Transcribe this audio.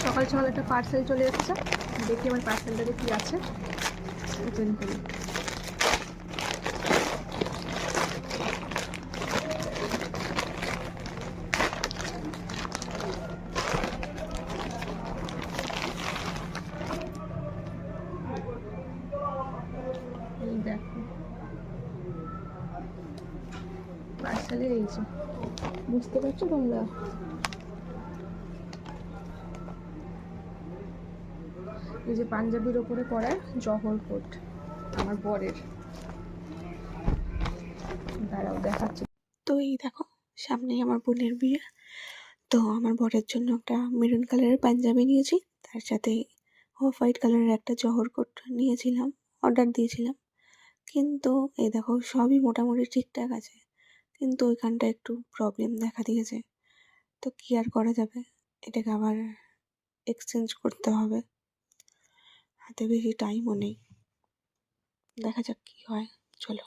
সকাল সকাল একটা পার্সেল চলে এসেছে, দেখি আমার পার্সেলটাতে কি আছে, ওপেন করি। এই দেখো পার্সেলে এই যে, বুঝতে পারছো তোমরা? এই যে পাঞ্জাবির ওপরে পরা জহর কোট আমার বরের, দাঁড়াও দেখাচ্ছি। তো এই দেখো সামনেই আমার বোনের বিয়ে, তো আমার বরের জন্য একটা মেরুন কালারের পাঞ্জাবি নিয়েছি, তার সাথে অফ হোয়াইট কালারের একটা জহর কোট নিয়েছিলাম, অর্ডার দিয়েছিলাম। কিন্তু এই দেখো সবই মোটামুটি ঠিকঠাক আছে, কিন্তু ওইখানটা একটু প্রবলেম দেখা দিয়েছে। তো কী আর করা যাবে, এটাকে আবার এক্সচেঞ্জ করতে হবে, হাতে বেশি টাইমও নেই, দেখা যাক কী হয়। চলো।